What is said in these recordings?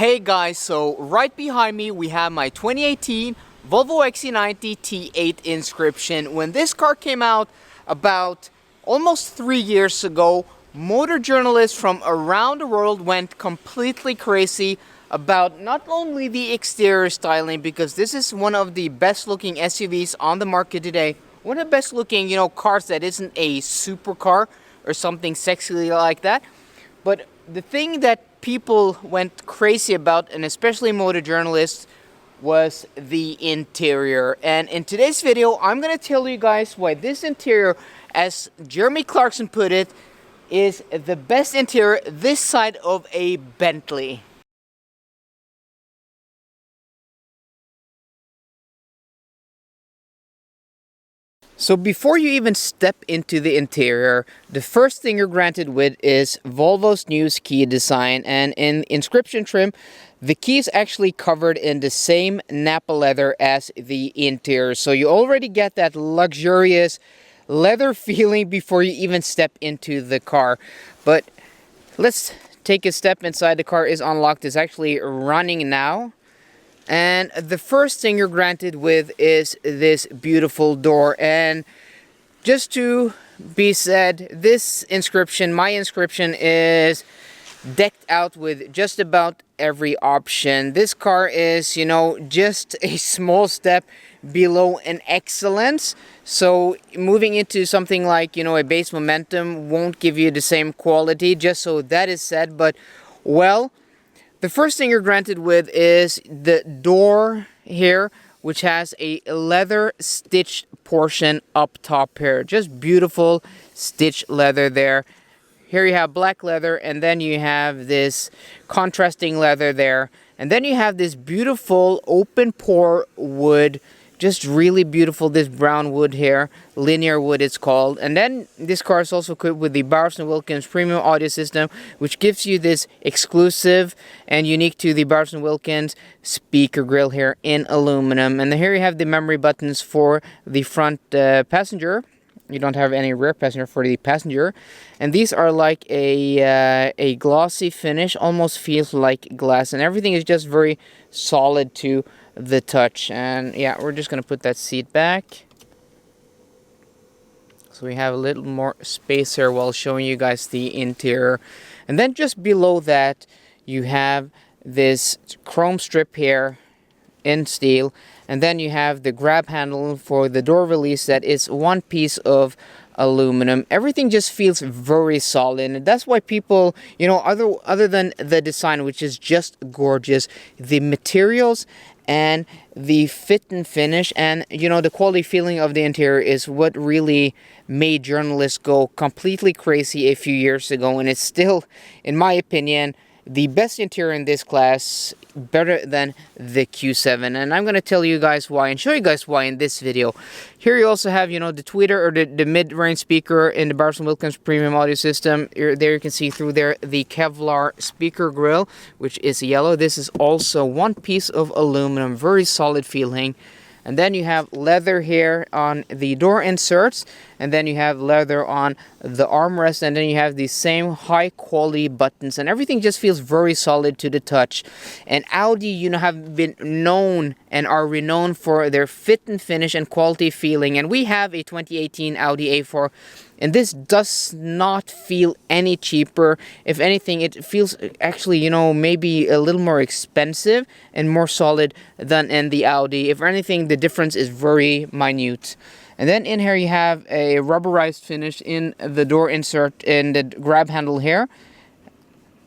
Hey guys, so right behind me we have my 2018 Volvo XC90 T8 Inscription. When this car came out about almost 3 years ago, motor journalists from around the world went completely crazy about not only the exterior styling, because this is one of the best looking SUVs on the market today, one of the best looking, cars that isn't a supercar or something sexy like that. But the thing that people went crazy about, and especially motor journalists, was the interior. And in today's video, I'm going to tell you guys why this interior, as Jeremy Clarkson put it, is the best interior this side of a Bentley. So before you even step into the interior, the first thing you're granted with is Volvo's new key design. And in Inscription trim, the key is actually covered in the same Nappa leather as the interior. So you already get that luxurious leather feeling before you even step into the car. But let's take a step inside. The car is unlocked. It's actually running now. And the first thing you're granted with is this beautiful door. And just to be said, this Inscription, my Inscription, is decked out with just about every option. This car is, just a small step below an excellence. So moving into something like, a base momentum won't give you the same quality, just so that is said. But, well, the first thing you're granted with is the door here, which has a leather stitched portion up top here. Just beautiful stitched leather there. Here you have black leather, and then you have this contrasting leather there. And then you have this beautiful open pore wood. Just really beautiful, this brown wood here, linear wood it's called. And then this car is also equipped with the Bowers & Wilkins premium audio system, which gives you this exclusive and unique to the Bowers & Wilkins speaker grille here in aluminum. And here you have the memory buttons for the front passenger. You don't have any rear passenger for the passenger. And these are like a glossy finish, almost feels like glass. And everything is just very solid to the touch. And yeah, we're just gonna put that seat back so we have a little more space here while showing you guys the interior. And then just below that you have this chrome strip here in steel, and then you have the grab handle for the door release that is one piece of aluminum. Everything just feels very solid, and that's why people, other than the design, which is just gorgeous, the materials and the fit and finish and the quality feeling of the interior is what really made journalists go completely crazy a few years ago. And it's still, in my opinion, the best interior in this class, better than the Q7. And I'm going to tell you guys why and show you guys why in this video. Here you also have, the tweeter or the mid-range speaker in the Bowers & Wilkins premium audio system. There you can see through there the Kevlar speaker grill, which is yellow. This is also one piece of aluminum, very solid feeling. And then you have leather here on the door inserts, and then you have leather on the armrest, and then you have these same high quality buttons, and everything just feels very solid to the touch. And Audi, have been known and are renowned for their fit and finish and quality feeling. And we have a 2018 Audi A4, and this does not feel any cheaper. If anything, it feels actually, maybe a little more expensive and more solid than in the Audi. If anything, the difference is very minute. And then in here you have a rubberized finish in the door insert in the grab handle here,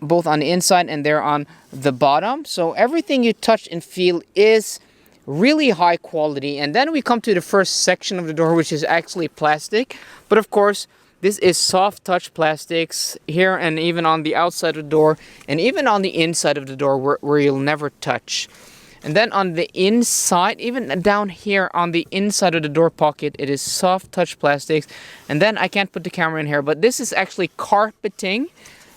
both on the inside and there on the bottom. So everything you touch and feel is really high quality. And then we come to the first section of the door, which is actually plastic. But of course, this is soft touch plastics here and even on the outside of the door and even on the inside of the door where you'll never touch. And then on the inside, even down here on the inside of the door pocket, it is soft touch plastics. And then I can't put the camera in here, but this is actually carpeting.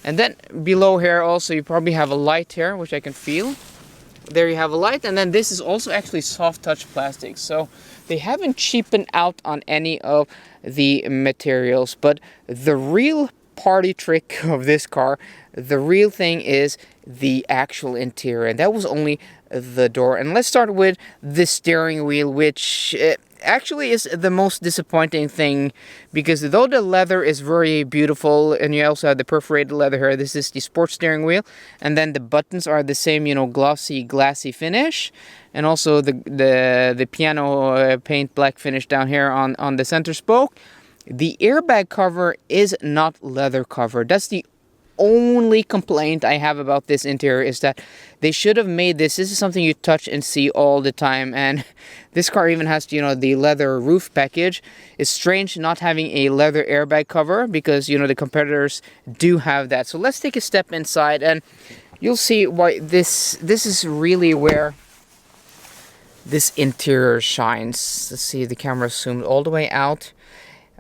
And then below here also you probably have a light here, which I can feel. There you have a light. And then this is also actually soft touch plastic. So they haven't cheapened out on any of the materials. But the real party trick of this car. The real thing is the actual interior, and that was only the door. And let's start with the steering wheel, which actually is the most disappointing thing, because though the leather is very beautiful, and you also have the perforated leather here, this is the sports steering wheel, and then the buttons are the same, you know, glossy glassy finish, and also the piano paint black finish down here on the center spoke. The airbag cover is not leather covered. That's the only complaint I have about this interior, is that they should have made this. This is something you touch and see all the time, and this car even has, you know, the leather roof package. It's strange not having a leather airbag cover, because, you know, the competitors do have that. So let's take a step inside, and you'll see why this is really where this interior shines. Let's see, the camera zoomed all the way out.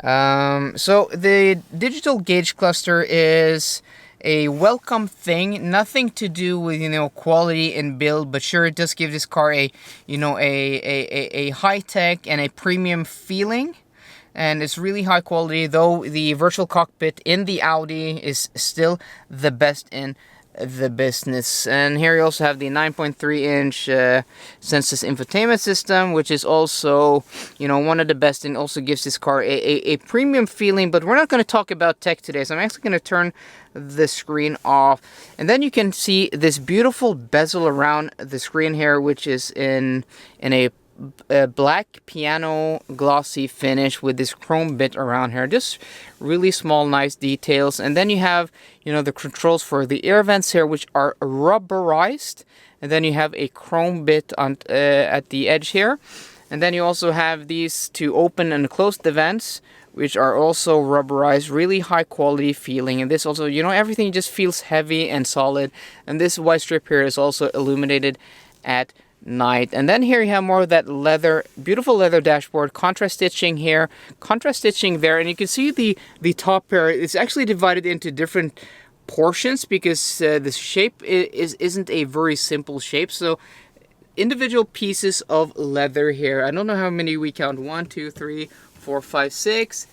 So the digital gauge cluster is a welcome thing, nothing to do with, you know, quality and build, but sure, it does give this car a, you know, a high-tech and a premium feeling, and it's really high quality, though the virtual cockpit in the Audi is still the best in the business. And here you also have the 9.3-inch Sensus infotainment system, which is also, you know, one of the best, and also gives this car a premium feeling. But we're not going to talk about tech today, so I'm actually going to turn the screen off, and then you can see this beautiful bezel around the screen here, which is in a black piano glossy finish with this chrome bit around here. Just really small, nice details. And then you have, you know, the controls for the air vents here, which are rubberized, and then you have a chrome bit on at the edge here, and then you also have these to open and close the vents, which are also rubberized, really high quality feeling. And this also, you know, everything just feels heavy and solid. And this white strip here is also illuminated at night. And then here you have more of that leather, beautiful leather dashboard, contrast stitching here, contrast stitching there, and you can see the top here. It's actually divided into different portions, because the shape isn't a very simple shape. So individual pieces of leather here. I don't know how many we count. 1, 2, 3, 4, 5, 6,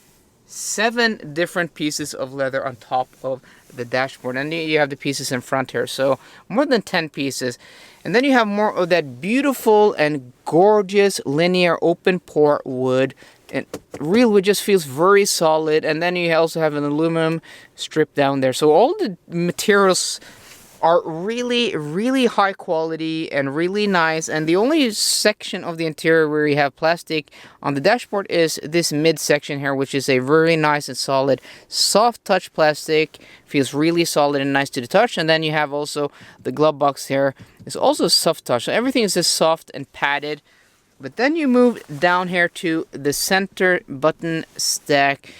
7 different pieces of leather on top of the dashboard, and you have the pieces in front here, so more than 10 pieces. And then you have more of that beautiful and gorgeous linear open pore wood, and real wood just feels very solid. And then you also have an aluminum strip down there, so all the materials are really, really high quality and really nice. And the only section of the interior where you have plastic on the dashboard is this mid section here, which is a very nice and solid soft touch plastic. Feels really solid and nice to the touch. And then you have also the glove box here. It's also soft touch, so everything is just soft and padded. But then you move down here to the center button stack,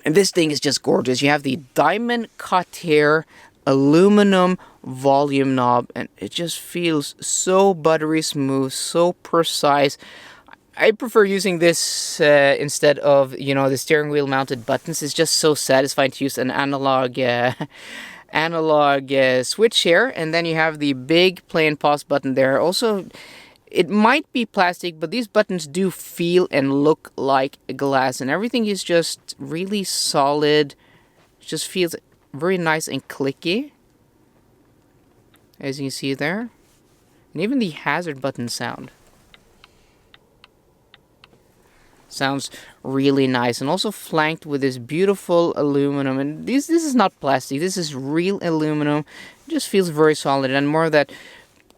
and this thing is just gorgeous. You have the diamond cut here, aluminum volume knob, and it just feels so buttery smooth, so precise. I prefer using this instead of, you know, the steering wheel mounted buttons. It's just so satisfying to use an analog switch here. And then you have the big play and pause button there. Also, it might be plastic, but these buttons do feel and look like glass, and everything is just really solid. It just feels very nice and clicky, as you can see there. And even the hazard button sounds really nice, and also flanked with this beautiful aluminum. And this is not plastic, this is real aluminum. It just feels very solid, and more of that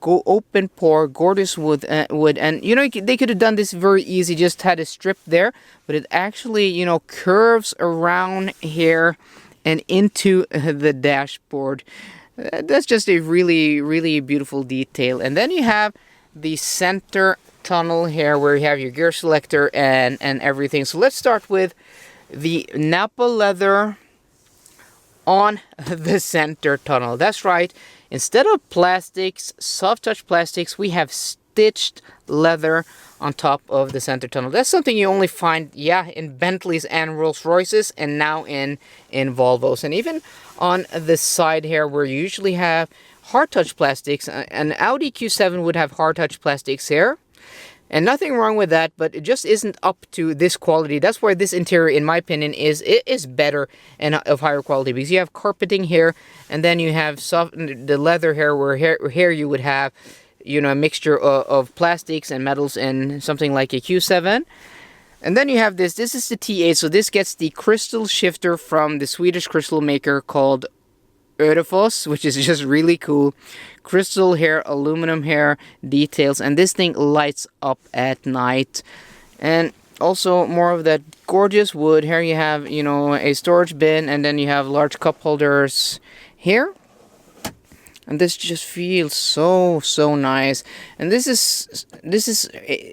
open pore gorgeous wood. And you know, they could have done this very easy, just had a strip there, but it actually, you know, curves around here and into the dashboard. That's just a really, really beautiful detail. And then you have the center tunnel here, where you have your gear selector and everything. So let's start with the Napa leather on the center tunnel. That's right, instead of plastics, soft touch plastics, we have stitched leather on top of the center tunnel. That's something you only find, yeah, in Bentleys and Rolls Royces, and now in Volvos. And even on the side here, where you usually have hard touch plastics, an Audi Q7 would have hard touch plastics here. And nothing wrong with that, but it just isn't up to this quality. That's why this interior, in my opinion, is better and of higher quality, because you have carpeting here, and then you have the leather here, where here you would have, you know, a mixture of plastics and metals and something like a Q7. And then you have this is the T8, so this gets the crystal shifter from the Swedish crystal maker called Røde, which is just really cool. Crystal hair, aluminum hair details, and this thing lights up at night. And also more of that gorgeous wood. Here you have, you know, a storage bin, and then you have large cup holders here. And this just feels so nice. And this is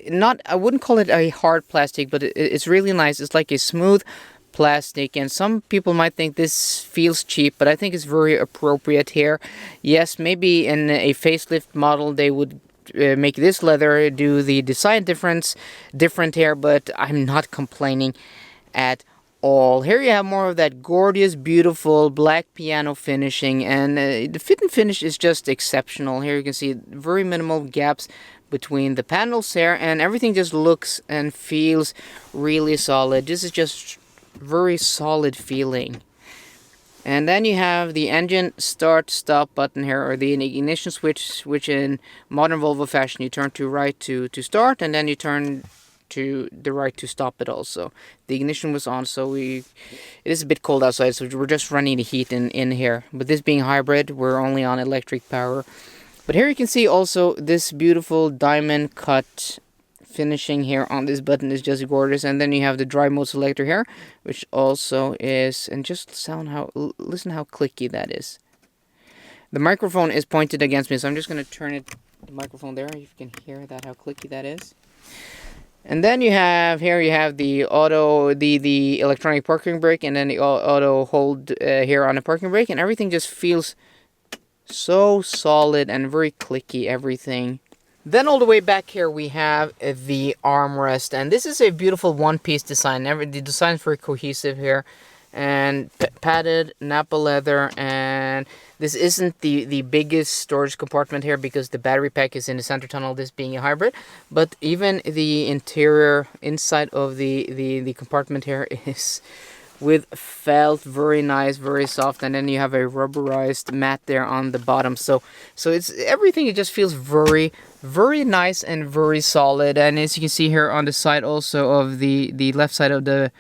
not, I wouldn't call it a hard plastic, but it's really nice. It's like a smooth plastic, and some people might think this feels cheap, but I think it's very appropriate here. Yes, maybe in a facelift model they would make this leather do the design different here, but I'm not complaining at all. Here you have more of that gorgeous, beautiful black piano finishing, and the fit and finish is just exceptional. Here you can see very minimal gaps between the panels here, and everything just looks and feels really solid. This is just very solid feeling. And then you have the engine start stop button here, or the ignition switch, which in modern Volvo fashion you turn to right to start, and then you turn to the right to stop it also. The ignition was on, so it is a bit cold outside, so we're just running the heat in here. But this being hybrid, we're only on electric power. But here you can see also this beautiful diamond cut finishing here on this button is just gorgeous. And then you have the drive mode selector here, which also is, and just listen how clicky that is. The microphone is pointed against me, so I'm just going to turn the microphone there. You can hear that, how clicky that is. And then you have the auto, the electronic parking brake, and then the auto hold here on the parking brake, and everything just feels so solid and very clicky, everything. Then all the way back here we have the armrest, and this is a beautiful one-piece design. The design is very cohesive here, and padded Napa leather, and this isn't the biggest storage compartment here because the battery pack is in the center tunnel, this being a hybrid. But even the interior inside of the compartment here is with felt, very nice, very soft, and then you have a rubberized mat there on the bottom. So it's everything. It just feels very nice and very solid. And as you can see here on the side also of the left side of the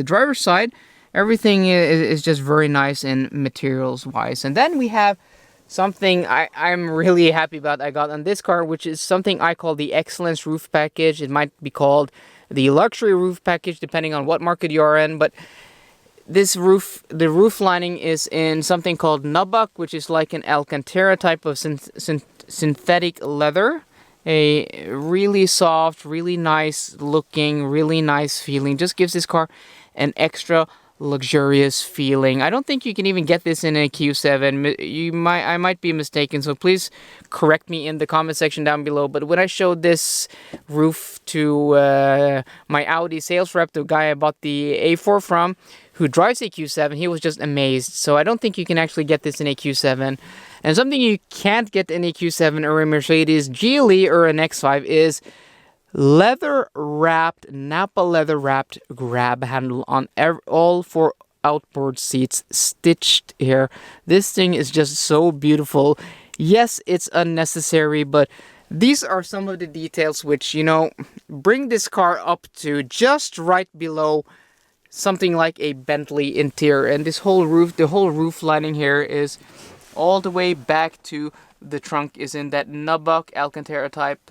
driver's side, everything is just very nice in materials wise. And then we have something I'm really happy about I got on this car, which is something I call the Excellence Roof Package. It might be called the Luxury Roof Package, depending on what market you're in. But this roof, the roof lining is in something called nubuck, which is like an Alcantara type of synthetic leather. A really soft, really nice looking, really nice feeling. Just gives this car an extra luxurious feeling. I don't think you can even get this in a Q7. I might be mistaken, so please correct me in the comment section down below. But when I showed this roof to my Audi sales rep, the guy I bought the A4 from, who drives a Q7, he was just amazed. So I don't think you can actually get this in a Q7. And something you can't get in a Q7 or a Mercedes GLE or an X5 is Napa leather wrapped grab handle on all four outboard seats, stitched here. This thing is just so beautiful. Yes, it's unnecessary, but these are some of the details which, you know, bring this car up to just right below something like a Bentley interior. And this whole roof, the whole roof lining here is all the way back to the trunk is in that nubuck Alcantara type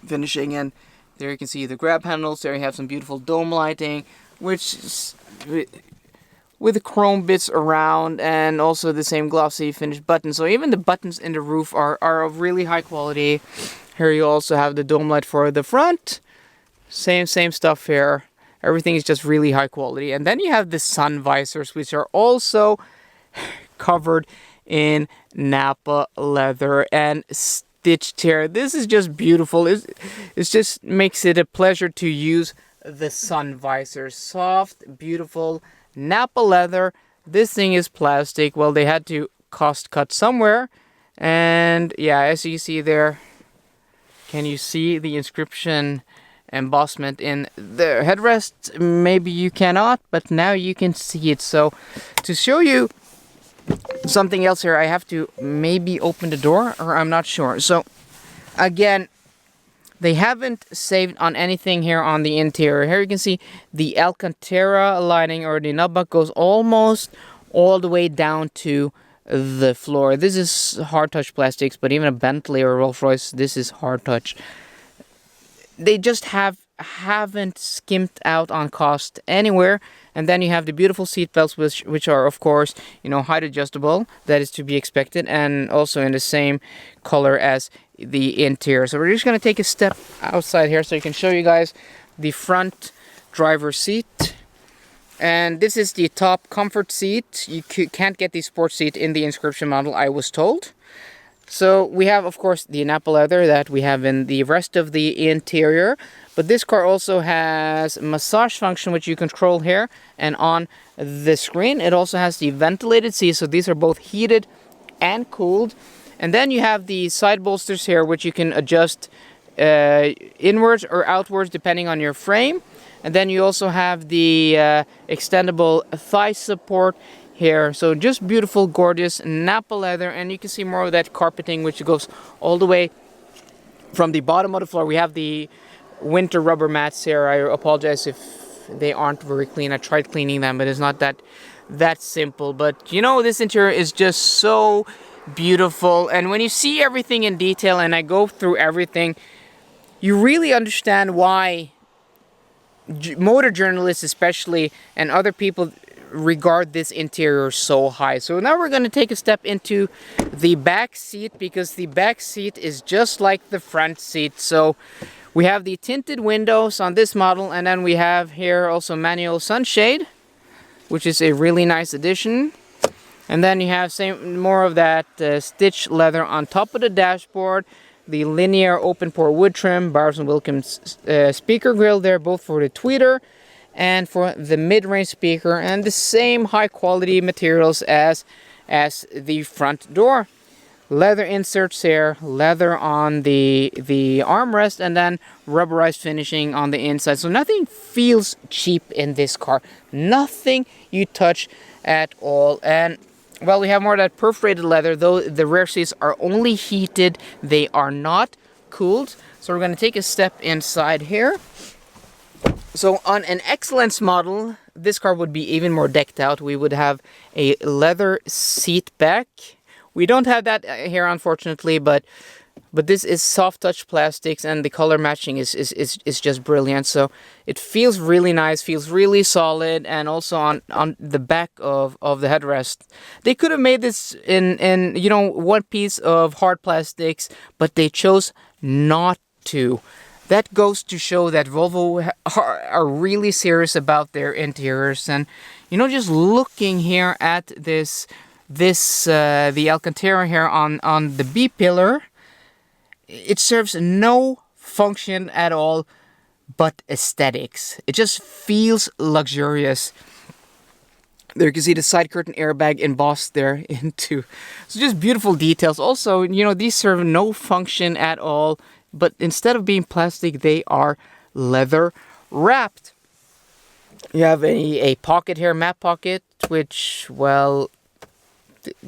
finishing. And there you can see the grab handles. There you have some beautiful dome lighting, which is with the chrome bits around, and also the same glossy finished buttons. So even the buttons in the roof are of really high quality. Here you also have the dome light for the front. Same stuff here. Everything is just really high quality. And then you have the sun visors, which are also covered in Napa leather and stitched here. This is just beautiful. It just makes it a pleasure to use the sun visors. Soft, beautiful Napa leather. This thing is plastic. Well, they had to cost cut somewhere. And yeah, as you see there, Can you see the inscription embossment in the headrest? Maybe you cannot, but now you can see it. So to show you something else here, I have to maybe open the door, or I'm not sure. So again, they haven't saved on anything here on the interior. Here you can see the Alcantara lining, or the nutbuck, goes almost all the way down to the floor. This is hard touch plastics, but even a Bentley or Rolls Royce, this is hard touch. They just haven't skimped out on cost anywhere. And then you have the beautiful seat belts, which are of course, you know, height adjustable. That is to be expected, and also in the same color as the interior. So we're just going to take a step outside here so I can show you guys the front driver's seat. And this is the top comfort seat. You can't get the sports seat in the inscription model, I was told. So we have, of course, the Nappa leather that we have in the rest of the interior. But this car also has massage function, which you control here and on the screen. It also has the ventilated seats, so these are both heated and cooled. And then you have the side bolsters here, which you can adjust inwards or outwards depending on your frame. And then you also have the extendable thigh support here. So just beautiful, gorgeous Nappa leather. And you can see more of that carpeting, which goes all the way from the bottom of the floor. We have the winter rubber mats here. I apologize if they aren't very clean. I tried cleaning them, but it's not that simple. But you know, this interior is just so beautiful. And when you see everything in detail, and I go through everything, you really understand why motor journalists especially, and other people, regard this interior so high. So now we're going to take a step into the back seat, because the back seat is just like the front seat. So we have the tinted windows on this model, and then we have here also manual sunshade, which is a really nice addition. And then you have more of that stitch leather on top of the dashboard. The linear open pore wood trim, Bowers & Wilkins speaker grill there, both for the tweeter and for the mid-range speaker, and the same high quality materials as the front door. Leather inserts here, leather on the armrest, and then rubberized finishing on the inside. So nothing feels cheap in this car. Nothing you touch at all. And well, we have more of that perforated leather, though the rear seats are only heated. They are not cooled. So we're going to take a step inside here. So on an Excellence model, this car would be even more decked out. We would have a leather seat back. We don't have that here, unfortunately, but this is soft touch plastics, and the color matching is just brilliant. So it feels really nice, feels really solid, and also on the back of the headrest. They could have made this in you know, one piece of hard plastics, but they chose not to. That goes to show that Volvo are really serious about their interiors. And you know, just looking here at this the Alcantara here on the B pillar, it serves no function at all but aesthetics. It just feels luxurious. There you can see the side curtain airbag embossed there into. So just beautiful details. Also, you know, these serve no function at all, but instead of being plastic, they are leather wrapped. You have a pocket here, map pocket, which, well,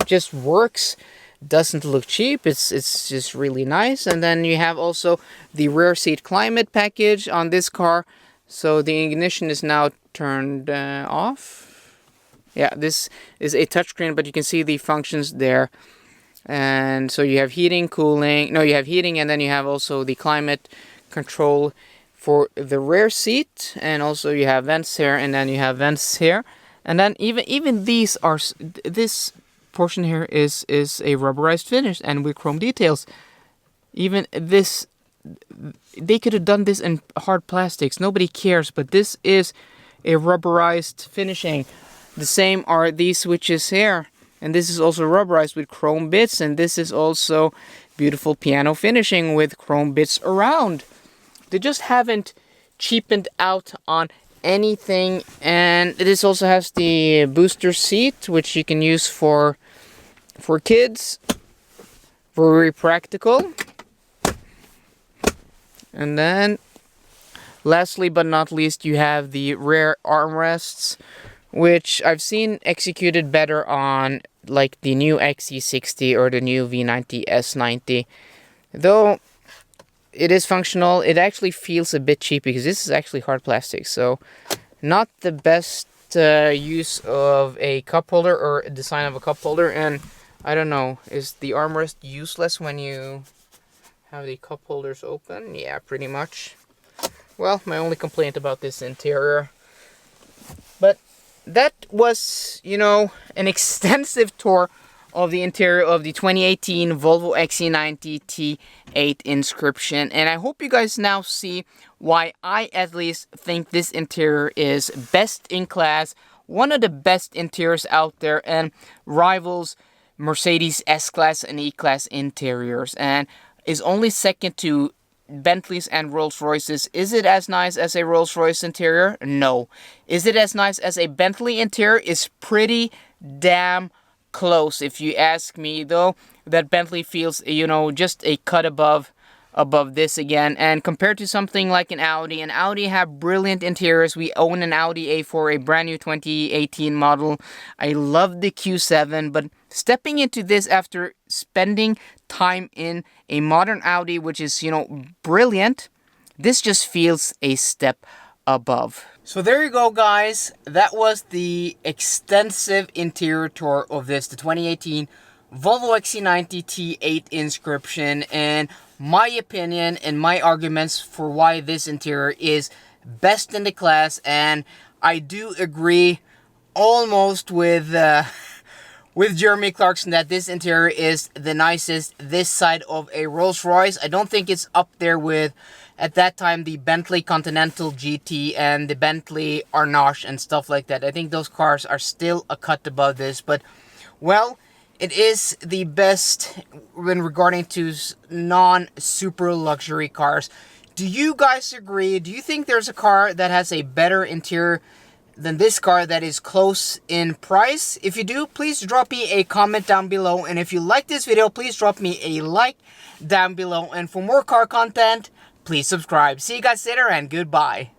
just works. Doesn't look cheap. It's just really nice. And then you have also the rear seat climate package on this car. So the ignition is now turned off. Yeah, this is a touchscreen, but you can see the functions there. And so you have heating, cooling. No, you have heating, and then you have also the climate control for the rear seat. And also you have vents here, and then you have vents here. And then even these are, this portion here is a rubberized finish and with chrome details. Even this, they could have done this in hard plastics. Nobody cares, but this is a rubberized finishing. The same are these switches here. And this is also rubberized with chrome bits. And this is also beautiful piano finishing with chrome bits around. They just haven't cheapened out on anything. And this also has the booster seat, which you can use for kids. Very practical. And then, lastly but not least, you have the rear armrests, which I've seen executed better on like the new XC60 or the new V90 S90. Though it is functional, it actually feels a bit cheap because this is actually hard plastic. So not the best use of a cup holder or a design of a cup holder. And I don't know, is the armrest useless when you have the cup holders open? Yeah, pretty much. Well, my only complaint about this interior. But that was, you know, an extensive tour of the interior of the 2018 Volvo XC90 T8 Inscription. And I hope you guys now see why I at least think this interior is best in class, one of the best interiors out there, and rivals Mercedes S-Class and E-Class interiors, and is only second to Bentleys and Rolls Royces. Is it as nice as a Rolls Royce interior? No. Is it as nice as a Bentley interior? It's pretty damn close, if you ask me, though. That Bentley feels, you know, just a cut above this again. And compared to something like an Audi have brilliant interiors. We own an Audi A4, a brand new 2018 model. I love the Q7, but stepping into this after spending time in a modern Audi, which is, you know, brilliant, this just feels a step above. So there you go, guys. That was the extensive interior tour of this, the 2018 Volvo XC90 T8 Inscription, and my opinion and my arguments for why this interior is best in the class. And I do agree almost with Jeremy Clarkson that this interior is the nicest this side of a Rolls Royce. I don't think it's up there with, at that time, the Bentley Continental GT and the Bentley Arnache and stuff like that. I think those cars are still a cut above this, but, well, it is the best when regarding to non-super luxury cars. Do you guys agree? Do you think there's a car that has a better interior than this car that is close in price? If you do, please drop me a comment down below. And if you like this video, please drop me a like down below. And for more car content, please subscribe. See you guys later, and goodbye.